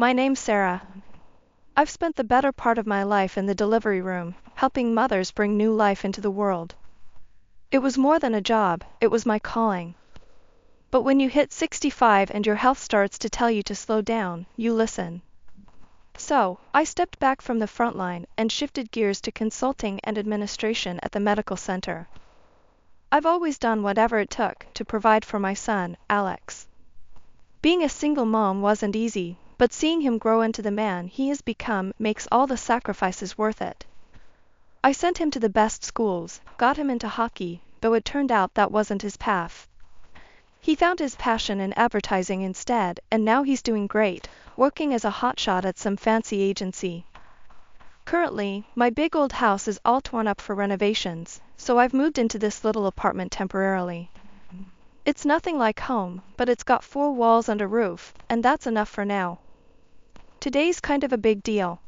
My name's Sarah. I've spent the better part of my life in the delivery room, helping mothers bring new life into the world. It was more than a job, it was my calling. But when you hit 65 and your health starts to tell you to slow down, you listen. So, I stepped back from the front line and shifted gears to consulting and administration at the medical center. I've always done whatever it took to provide for my son, Alex. Being a single mom wasn't easy, but seeing him grow into the man he has become makes all the sacrifices worth it. I sent him to the best schools, got him into hockey, though it turned out that wasn't his path. He found his passion in advertising instead, and now he's doing great, working as a hotshot at some fancy agency. Currently, my big old house is all torn up for renovations, so I've moved into this little apartment temporarily. It's nothing like home, but it's got 4 walls and a roof, and that's enough for now. Today's kind of a big deal.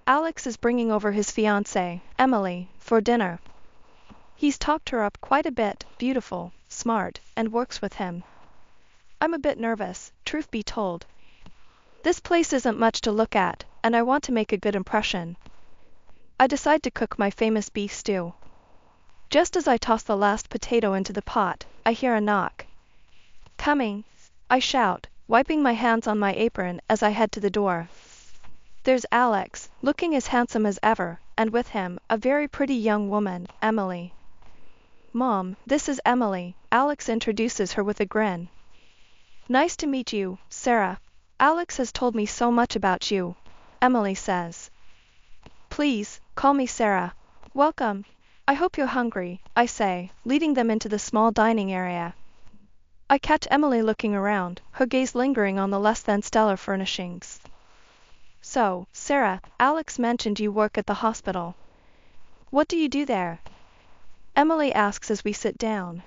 Alex is bringing over his fiancée, Emily, for dinner. He's talked her up quite a bit, beautiful, smart, and works with him. I'm a bit nervous, truth be told. This place isn't much to look at, and I want to make a good impression. I decide to cook my famous beef stew. Just as I toss the last potato into the pot, I hear a knock. Coming, I shout, wiping my hands on my apron as I head to the door. There's Alex, looking as handsome as ever, and with him, a very pretty young woman, Emily. Mom, this is Emily, Alex introduces her with a grin. Nice to meet you, Sarah. Alex has told me so much about you, Emily says. Please, call me Sarah. Welcome. I hope you're hungry, I say, leading them into the small dining area. I catch Emily looking around, her gaze lingering on the less than stellar furnishings. So, Sarah, Alex mentioned you work at the hospital. What do you do there? Emily asks as we sit down.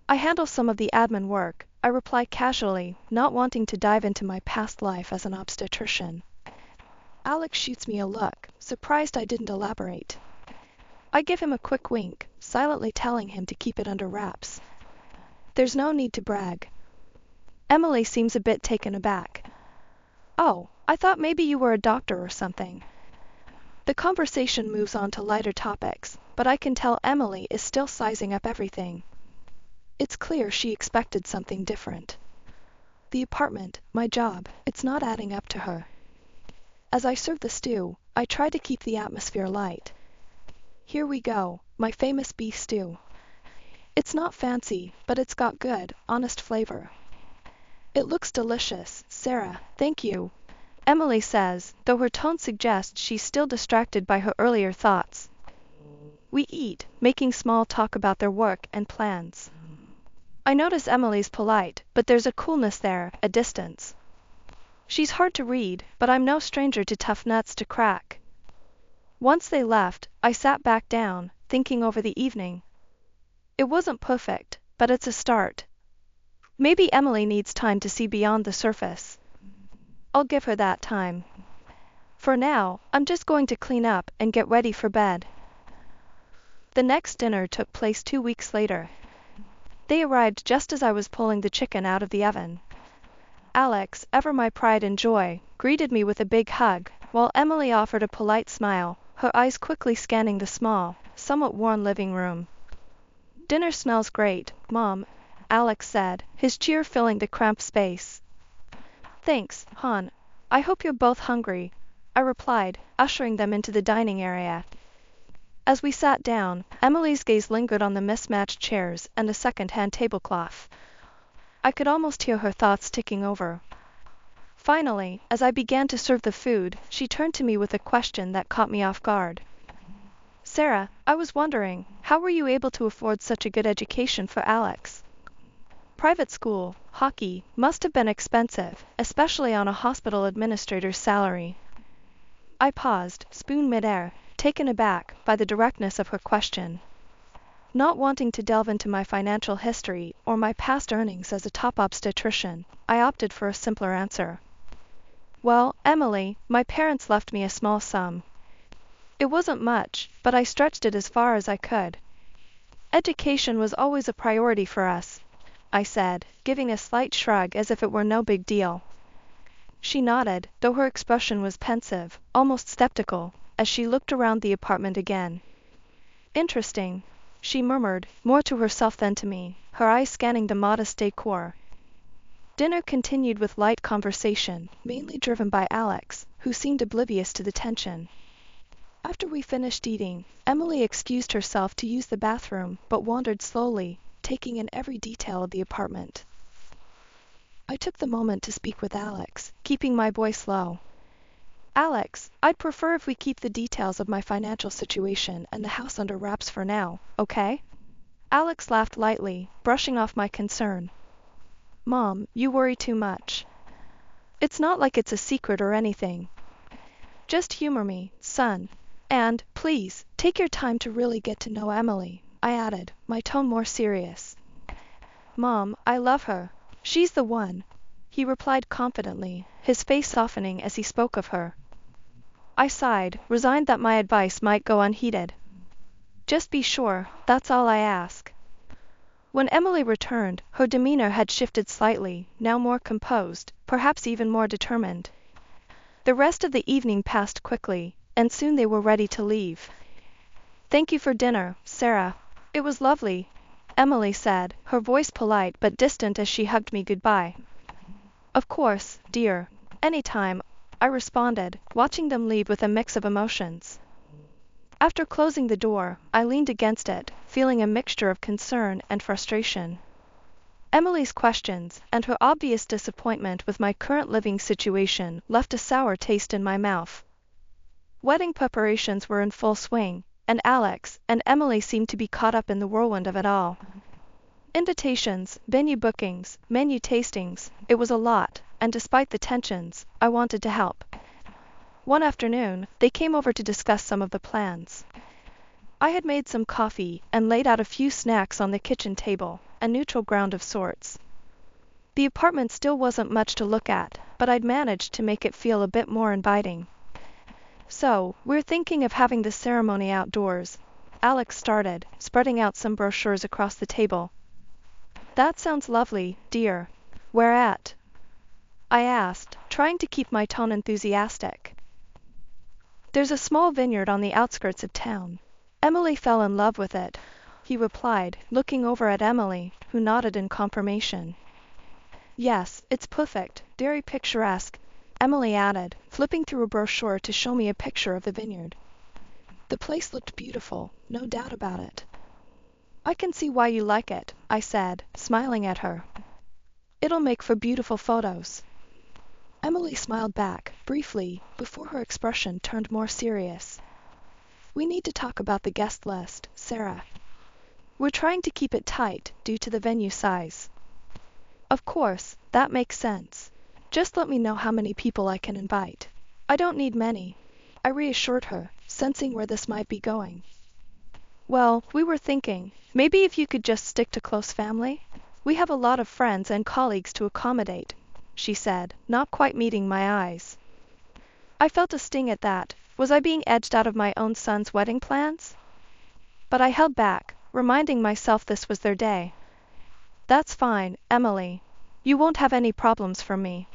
I handle some of the admin work, I reply casually, not wanting to dive into my past life as an obstetrician. Alex shoots me a look, surprised I didn't elaborate. I give him a quick wink, silently telling him to keep it under wraps. There's no need to brag. Emily seems a bit taken aback. Oh, I thought maybe you were a doctor or something. The conversation moves on to lighter topics, but I can tell Emily is still sizing up everything. It's clear she expected something different. The apartment, my job, it's not adding up to her. As I serve the stew, I try to keep the atmosphere light. Here we go, my famous beef stew. It's not fancy, but it's got good, honest flavor. It looks delicious, Sarah, thank you, Emily says, though her tone suggests she's still distracted by her earlier thoughts. We eat, making small talk about their work and plans. I notice Emily's polite, but there's a coolness there, a distance. She's hard to read, but I'm no stranger to tough nuts to crack. Once they left, I sat back down, thinking over the evening. It wasn't perfect, but it's a start. Maybe Emily needs time to see beyond the surface. I'll give her that time. For now, I'm just going to clean up and get ready for bed. The next dinner took place 2 weeks later. They arrived just as I was pulling the chicken out of the oven. Alex, ever my pride and joy, greeted me with a big hug, while Emily offered a polite smile, her eyes quickly scanning the small, somewhat worn living room. Dinner smells great, Mom, Alex said, his cheer filling the cramped space. Thanks, hon. I hope you're both hungry, I replied, ushering them into the dining area. As we sat down, Emily's gaze lingered on the mismatched chairs and a second-hand tablecloth. I could almost hear her thoughts ticking over. Finally, as I began to serve the food, she turned to me with a question that caught me off guard. Sarah, I was wondering, how were you able to afford such a good education for Alex? Private school, hockey, must have been expensive, especially on a hospital administrator's salary. I paused, spoon midair, taken aback by the directness of her question. Not wanting to delve into my financial history or my past earnings as a top obstetrician, I opted for a simpler answer. Well, Emily, my parents left me a small sum. It wasn't much, but I stretched it as far as I could. Education was always a priority for us, I said, giving a slight shrug as if it were no big deal. She nodded, though her expression was pensive, almost skeptical, as she looked around the apartment again. Interesting, she murmured, more to herself than to me, her eyes scanning the modest decor. Dinner continued with light conversation, mainly driven by Alex, who seemed oblivious to the tension. After we finished eating, Emily excused herself to use the bathroom, but wandered slowly, taking in every detail of the apartment. I took the moment to speak with Alex, keeping my voice low. Alex, I'd prefer if we keep the details of my financial situation and the house under wraps for now, okay? Alex laughed lightly, brushing off my concern. Mom, you worry too much. It's not like it's a secret or anything. Just humor me, son. And, please, take your time to really get to know Emily, I added, my tone more serious. Mom, I love her. She's the one, he replied confidently, his face softening as he spoke of her. I sighed, resigned that my advice might go unheeded. Just be sure, that's all I ask. When Emily returned, her demeanor had shifted slightly, now more composed, perhaps even more determined. The rest of the evening passed quickly, and soon they were ready to leave. Thank you for dinner, Sarah. It was lovely, Emily said, her voice polite but distant as she hugged me goodbye. Of course, dear. Anytime, I responded, watching them leave with a mix of emotions. After closing the door, I leaned against it, feeling a mixture of concern and frustration. Emily's questions, and her obvious disappointment with my current living situation, left a sour taste in my mouth. Wedding preparations were in full swing, and Alex and Emily seemed to be caught up in the whirlwind of it all. Invitations, venue bookings, menu tastings, it was a lot, and despite the tensions, I wanted to help. One afternoon, they came over to discuss some of the plans. I had made some coffee and laid out a few snacks on the kitchen table, a neutral ground of sorts. The apartment still wasn't much to look at, but I'd managed to make it feel a bit more inviting. So, we're thinking of having the ceremony outdoors, Alex started, spreading out some brochures across the table. That sounds lovely, dear. Where at? I asked, trying to keep my tone enthusiastic. There's a small vineyard on the outskirts of town. Emily fell in love with it, he replied, looking over at Emily, who nodded in confirmation. Yes, it's perfect, very picturesque, Emily added, flipping through a brochure to show me a picture of the vineyard. The place looked beautiful, no doubt about it. I can see why you like it, I said, smiling at her. It'll make for beautiful photos. Emily smiled back, briefly, before her expression turned more serious. We need to talk about the guest list, Sarah. We're trying to keep it tight, due to the venue size. Of course, that makes sense. Just let me know how many people I can invite. I don't need many, I reassured her, sensing where this might be going. Well, we were thinking, maybe if you could just stick to close family? We have a lot of friends and colleagues to accommodate, she said, not quite meeting my eyes. I felt a sting at that. Was I being edged out of my own son's wedding plans? But I held back, reminding myself this was their day. That's fine, Emily. You won't have any problems from me.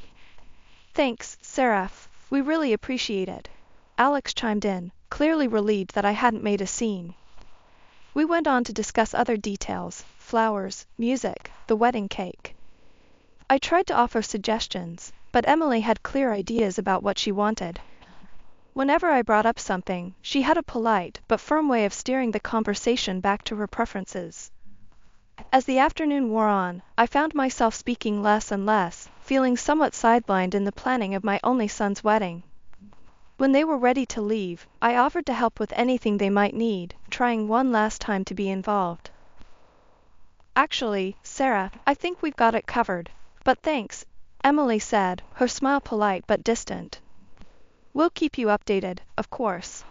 Thanks, Sarah. We really appreciate it. Alex chimed in, clearly relieved that I hadn't made a scene. We went on to discuss other details, flowers, music, the wedding cake. I tried to offer suggestions, but Emily had clear ideas about what she wanted. Whenever I brought up something, she had a polite but firm way of steering the conversation back to her preferences. As the afternoon wore on, I found myself speaking less and less, feeling somewhat sidelined in the planning of my only son's wedding. When they were ready to leave, I offered to help with anything they might need, trying one last time to be involved. Actually, Sarah, I think we've got it covered. But thanks, Emily said, her smile polite but distant. We'll keep you updated, of course.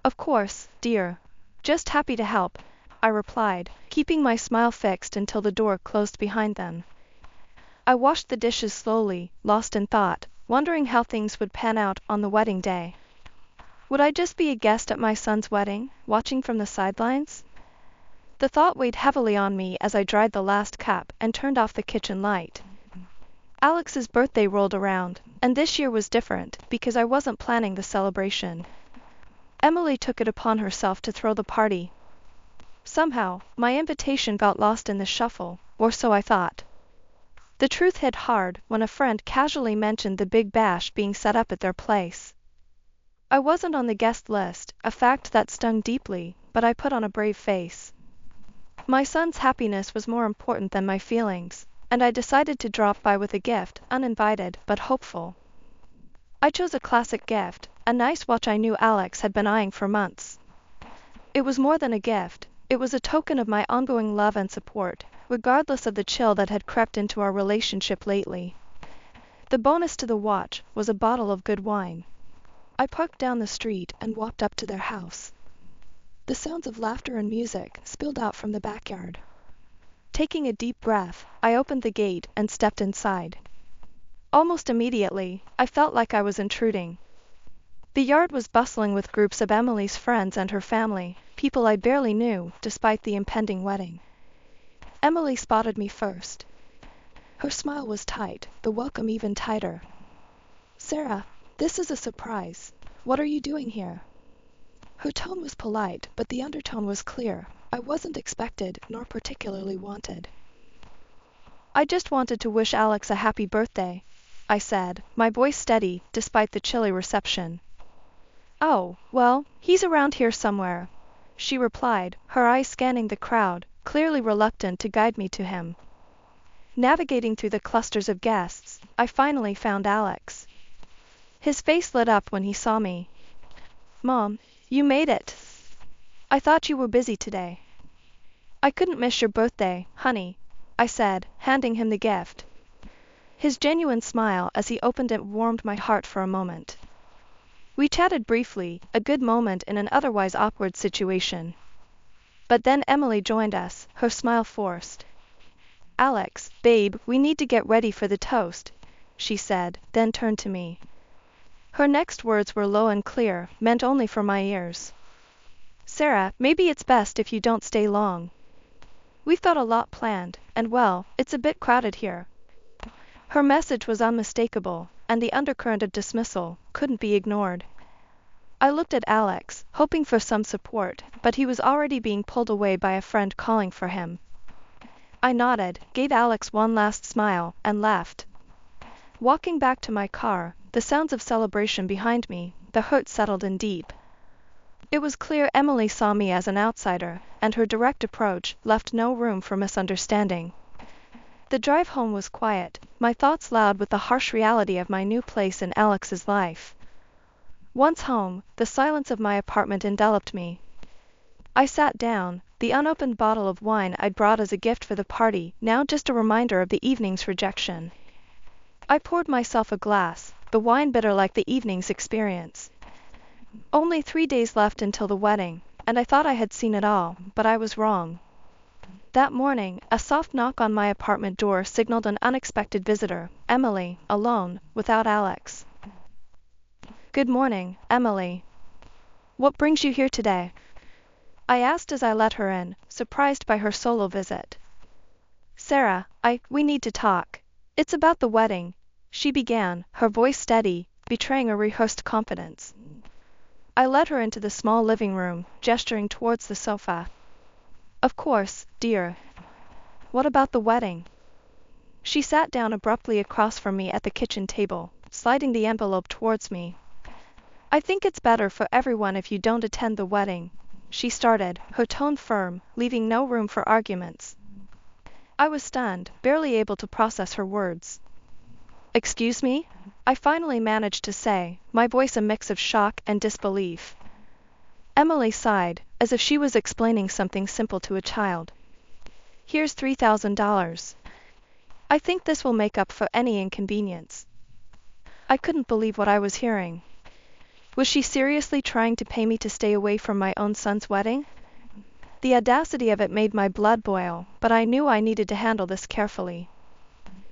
Of course, dear. Just happy to help, I replied, keeping my smile fixed until the door closed behind them. I washed the dishes slowly, lost in thought, wondering how things would pan out on the wedding day. Would I just be a guest at my son's wedding, watching from the sidelines? The thought weighed heavily on me as I dried the last cup and turned off the kitchen light. Alex's birthday rolled around, and this year was different because I wasn't planning the celebration. Emily took it upon herself to throw the party. Somehow, my invitation got lost in the shuffle, or so I thought. The truth hit hard when a friend casually mentioned the big bash being set up at their place. I wasn't on the guest list, a fact that stung deeply, but I put on a brave face. My son's happiness was more important than my feelings, and I decided to drop by with a gift, uninvited but hopeful. I chose a classic gift, a nice watch I knew Alex had been eyeing for months. It was more than a gift, it was a token of my ongoing love and support, regardless of the chill that had crept into our relationship lately. The bonus to the watch was a bottle of good wine. I parked down the street and walked up to their house. The sounds of laughter and music spilled out from the backyard. Taking a deep breath, I opened the gate and stepped inside. Almost immediately, I felt like I was intruding. The yard was bustling with groups of Emily's friends and her family, people I barely knew, despite the impending wedding. Emily spotted me first. Her smile was tight, the welcome even tighter. "Sarah, this is a surprise. What are you doing here?" Her tone was polite, but the undertone was clear. I wasn't expected, nor particularly wanted. "I just wanted to wish Alex a happy birthday," I said, my voice steady, despite the chilly reception. "Oh, well, he's around here somewhere," she replied, her eyes scanning the crowd, clearly reluctant to guide me to him. Navigating through the clusters of guests, I finally found Alex. His face lit up when he saw me. "Mom, you made it. I thought you were busy today." "I couldn't miss your birthday, honey," I said, handing him the gift. His genuine smile as he opened it warmed my heart for a moment. We chatted briefly, a good moment in an otherwise awkward situation. But then Emily joined us, her smile forced. "Alex, babe, we need to get ready for the toast," she said, then turned to me. Her next words were low and clear, meant only for my ears. "Sarah, maybe it's best if you don't stay long. We've got a lot planned, and well, it's a bit crowded here." Her message was unmistakable, and the undercurrent of dismissal couldn't be ignored. I looked at Alex, hoping for some support, but he was already being pulled away by a friend calling for him. I nodded, gave Alex one last smile, and left. Walking back to my car, the sounds of celebration behind me, the hurt settled in deep. It was clear Emily saw me as an outsider, and her direct approach left no room for misunderstanding. The drive home was quiet, my thoughts loud with the harsh reality of my new place in Alex's life. Once home, the silence of my apartment enveloped me. I sat down, the unopened bottle of wine I'd brought as a gift for the party now just a reminder of the evening's rejection. I poured myself a glass, the wine bitter like the evening's experience. Only 3 days left until the wedding, and I thought I had seen it all, but I was wrong. That morning, a soft knock on my apartment door signaled an unexpected visitor, Emily, alone, without Alex. "Good morning, Emily. What brings you here today?" I asked as I let her in, surprised by her solo visit. "Sarah, we need to talk. It's about the wedding," she began, her voice steady, betraying a rehearsed confidence. I led her into the small living room, gesturing towards the sofa. "Of course, dear. What about the wedding?" She sat down abruptly across from me at the kitchen table, sliding the envelope towards me. "I think it's better for everyone if you don't attend the wedding," she started, her tone firm, leaving no room for arguments. I was stunned, barely able to process her words. "Excuse me?" I finally managed to say, my voice a mix of shock and disbelief. Emily sighed, as if she was explaining something simple to a child. "Here's $3,000. I think this will make up for any inconvenience." I couldn't believe what I was hearing. Was she seriously trying to pay me to stay away from my own son's wedding? The audacity of it made my blood boil, but I knew I needed to handle this carefully.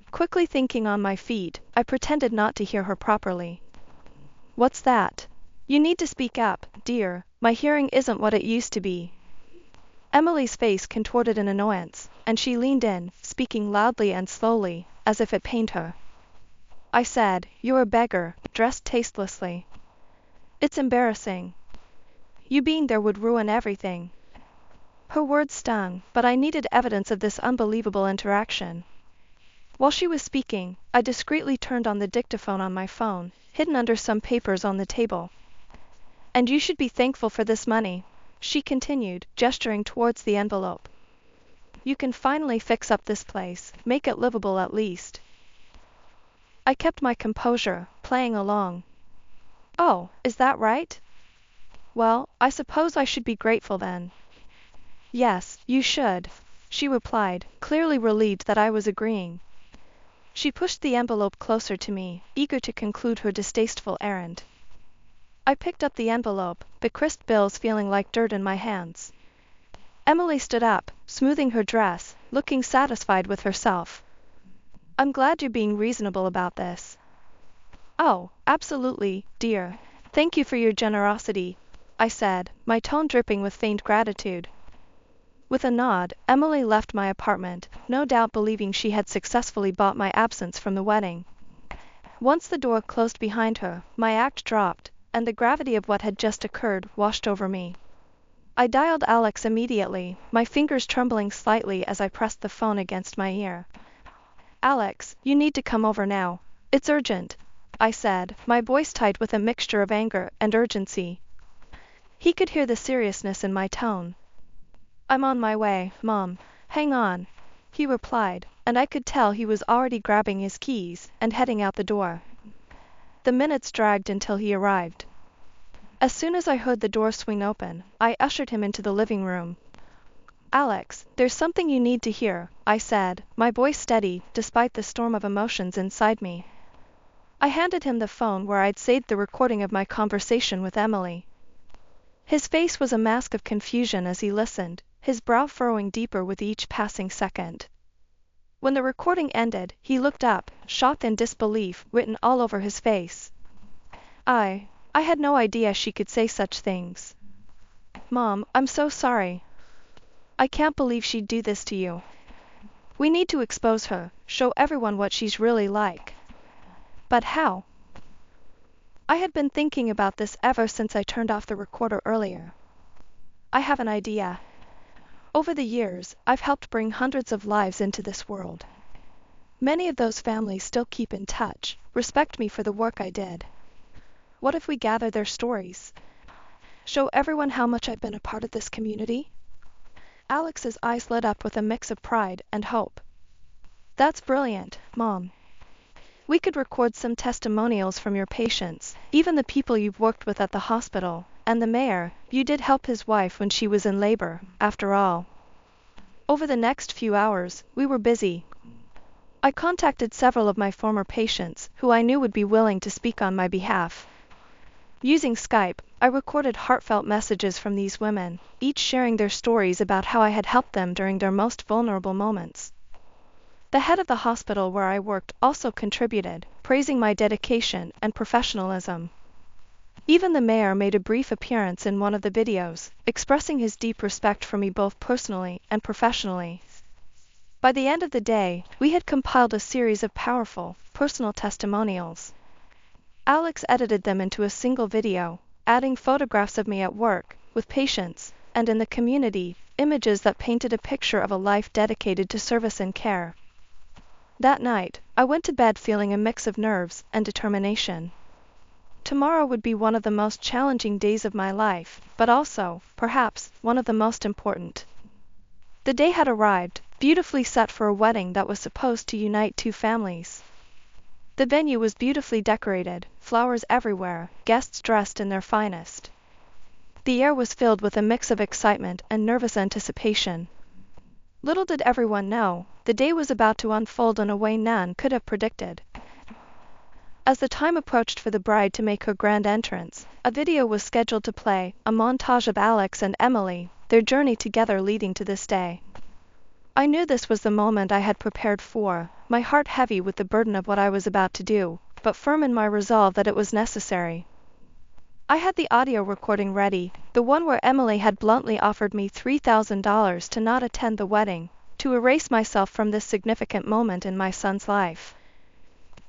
Quickly thinking on my feet, I pretended not to hear her properly. "What's that? You need to speak up, dear, my hearing isn't what it used to be." Emily's face contorted in annoyance, and she leaned in, speaking loudly and slowly, as if it pained her. I said. You're a beggar, dressed tastelessly. It's embarrassing. You being there would ruin everything. Her words stung, but I needed evidence of this unbelievable interaction. While she was speaking, I discreetly turned on the dictaphone on my phone, hidden under some papers on the table. And you should be thankful for this money, she continued, gesturing towards the envelope. You can finally fix up this place, make it livable at least. I kept my composure, playing along. Oh, is that right? Well, I suppose I should be grateful then. Yes, you should, she replied, clearly relieved that I was agreeing. She pushed the envelope closer to me, eager to conclude her distasteful errand. I picked up the envelope, the crisp bills feeling like dirt in my hands. Emily stood up, smoothing her dress, looking satisfied with herself. I'm glad you're being reasonable about this. Oh, absolutely, dear. Thank you for your generosity, I said, my tone dripping with faint gratitude. With a nod, Emily left my apartment, no doubt believing she had successfully bought my absence from the wedding. Once the door closed behind her, my act dropped, and the gravity of what had just occurred washed over me. I dialed Alex immediately, my fingers trembling slightly as I pressed the phone against my ear. Alex, you need to come over now. It's urgent, I said, my voice tight with a mixture of anger and urgency. He could hear the seriousness in my tone. I'm on my way, Mom. Hang on, he replied, and I could tell he was already grabbing his keys and heading out the door. The minutes dragged until he arrived. As soon as I heard the door swing open, I ushered him into the living room. Alex, there's something you need to hear, I said, my voice steady despite the storm of emotions inside me. I handed him the phone where I'd saved the recording of my conversation with Emily. His face was a mask of confusion as he listened, his brow furrowing deeper with each passing second. When the recording ended, he looked up, shock and disbelief written all over his face. I had no idea she could say such things. Mom, I'm so sorry. I can't believe she'd do this to you. We need to expose her, show everyone what she's really like. But how? I had been thinking about this ever since I turned off the recorder earlier. I have an idea. Over the years, I've helped bring hundreds of lives into this world. Many of those families still keep in touch, respect me for the work I did. What if we gather their stories? Show everyone how much I've been a part of this community? Alex's eyes lit up with a mix of pride and hope. That's brilliant, Mom. We could record some testimonials from your patients, even the people you've worked with at the hospital, and the mayor. You did help his wife when she was in labor, after all. Over the next few hours, we were busy. I contacted several of my former patients, who I knew would be willing to speak on my behalf. Using Skype, I recorded heartfelt messages from these women, each sharing their stories about how I had helped them during their most vulnerable moments. The head of the hospital where I worked also contributed, praising my dedication and professionalism. Even the mayor made a brief appearance in one of the videos, expressing his deep respect for me both personally and professionally. By the end of the day, we had compiled a series of powerful, personal testimonials. Alex edited them into a single video, adding photographs of me at work, with patients, and in the community, images that painted a picture of a life dedicated to service and care. That night, I went to bed feeling a mix of nerves and determination. Tomorrow would be one of the most challenging days of my life, but also, perhaps, one of the most important. The day had arrived, beautifully set for a wedding that was supposed to unite two families. The venue was beautifully decorated, flowers everywhere, guests dressed in their finest. The air was filled with a mix of excitement and nervous anticipation. Little did everyone know, the day was about to unfold in a way none could have predicted. As the time approached for the bride to make her grand entrance, a video was scheduled to play, a montage of Alex and Emily, their journey together leading to this day. I knew this was the moment I had prepared for, my heart heavy with the burden of what I was about to do, but firm in my resolve that it was necessary. I had the audio recording ready, the one where Emily had bluntly offered me $3,000 to not attend the wedding, to erase myself from this significant moment in my son's life.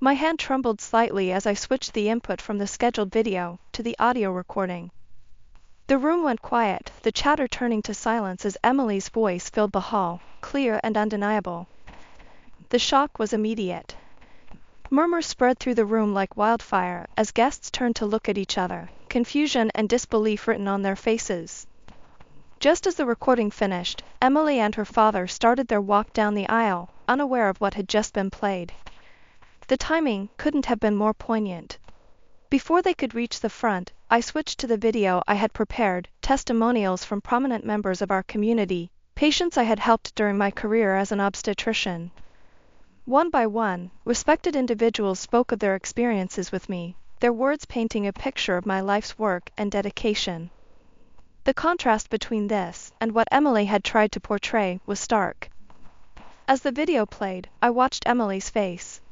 My hand trembled slightly as I switched the input from the scheduled video to the audio recording. The room went quiet, the chatter turning to silence as Emily's voice filled the hall, clear and undeniable. The shock was immediate. Murmurs spread through the room like wildfire as guests turned to look at each other, confusion and disbelief written on their faces. Just as the recording finished, Emily and her father started their walk down the aisle, unaware of what had just been played. The timing couldn't have been more poignant. Before they could reach the front, I switched to the video I had prepared, testimonials from prominent members of our community, patients I had helped during my career as an obstetrician. One by one, respected individuals spoke of their experiences with me, their words painting a picture of my life's work and dedication. The contrast between this and what Emily had tried to portray was stark. As the video played, I watched Emily's face.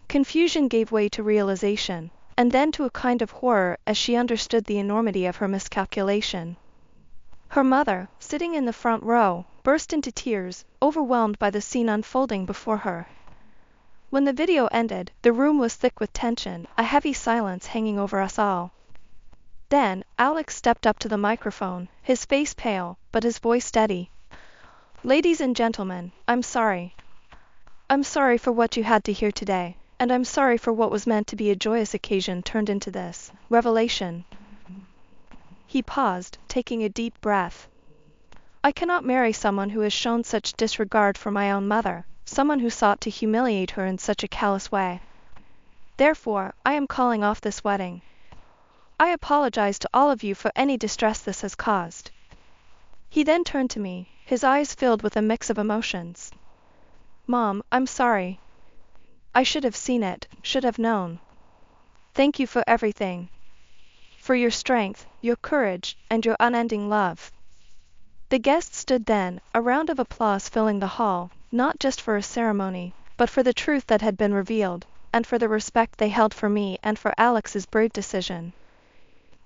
Confusion gave way to realization, and then to a kind of horror as she understood the enormity of her miscalculation. Her mother, sitting in the front row, burst into tears, overwhelmed by the scene unfolding before her. When the video ended, the room was thick with tension, a heavy silence hanging over us all. Then, Alex stepped up to the microphone, his face pale, but his voice steady. "Ladies and gentlemen, I'm sorry. I'm sorry for what you had to hear today, and I'm sorry for what was meant to be a joyous occasion turned into this revelation." He paused, taking a deep breath. "I cannot marry someone who has shown such disregard for my own mother, someone who sought to humiliate her in such a callous way. Therefore, I am calling off this wedding. I apologize to all of you for any distress this has caused." He then turned to me, his eyes filled with a mix of emotions. "Mom, I'm sorry. I should have seen it, should have known. Thank you for everything. For your strength, your courage, and your unending love." The guests stood then, a round of applause filling the hall, not just for a ceremony, but for the truth that had been revealed, and for the respect they held for me and for Alex's brave decision.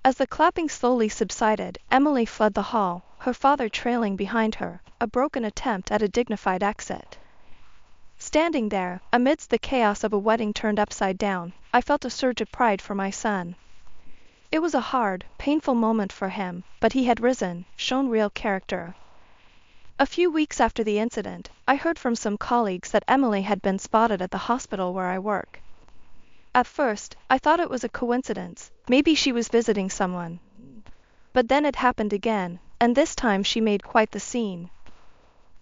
As the clapping slowly subsided, Emily fled the hall, her father trailing behind her, a broken attempt at a dignified exit. Standing there, amidst the chaos of a wedding turned upside down, I felt a surge of pride for my son. It was a hard, painful moment for him, but he had risen, shown real character. A few weeks after the incident, I heard from some colleagues that Emily had been spotted at the hospital where I work. At first, I thought it was a coincidence, maybe she was visiting someone. But then it happened again, and this time she made quite the scene.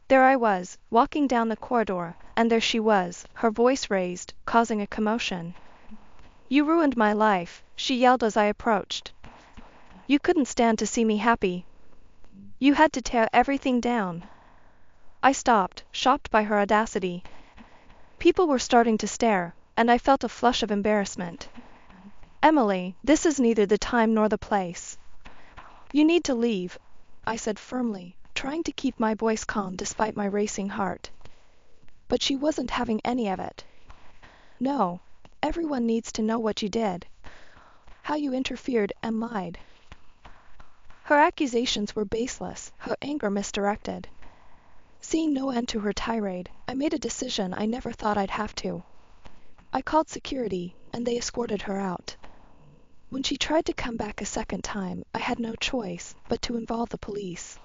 There I was, walking down the corridor, and there she was, her voice raised, causing a commotion. "You ruined my life," she yelled as I approached. "You couldn't stand to see me happy. You had to tear everything down." I stopped, shocked by her audacity. People were starting to stare, and I felt a flush of embarrassment. "Emily, this is neither the time nor the place. You need to leave," I said firmly, trying to keep my voice calm despite my racing heart. But she wasn't having any of it. "No, everyone needs to know what you did. How you interfered and lied." Her accusations were baseless, her anger misdirected. Seeing no end to her tirade, I made a decision I never thought I'd have to. I called security, and they escorted her out. When she tried to come back a second time, I had no choice but to involve the police.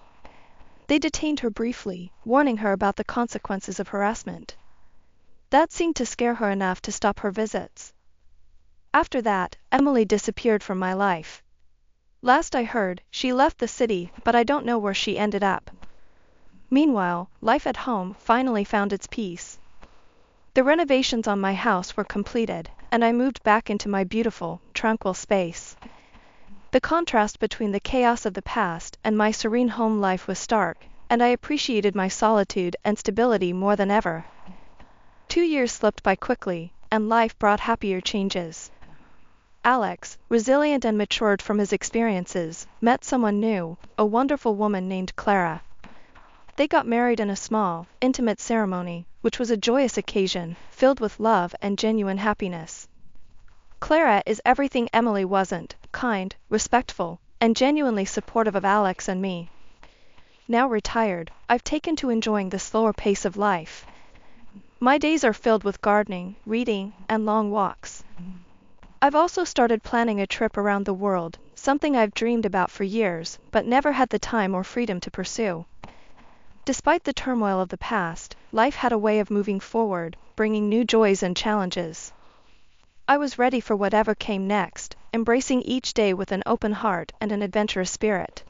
They detained her briefly, warning her about the consequences of harassment. That seemed to scare her enough to stop her visits. After that, Emily disappeared from my life. Last I heard, she left the city, but I don't know where she ended up. Meanwhile, life at home finally found its peace. The renovations on my house were completed, and I moved back into my beautiful, tranquil space. The contrast between the chaos of the past and my serene home life was stark, and I appreciated my solitude and stability more than ever. 2 years slipped by quickly, and life brought happier changes. Alex, resilient and matured from his experiences, met someone new, a wonderful woman named Clara. They got married in a small, intimate ceremony, which was a joyous occasion, filled with love and genuine happiness. Clara is everything Emily wasn't, kind, respectful, and genuinely supportive of Alex and me. Now retired, I've taken to enjoying the slower pace of life. My days are filled with gardening, reading, and long walks. I've also started planning a trip around the world, something I've dreamed about for years, but never had the time or freedom to pursue. Despite the turmoil of the past, life had a way of moving forward, bringing new joys and challenges. I was ready for whatever came next, embracing each day with an open heart and an adventurous spirit.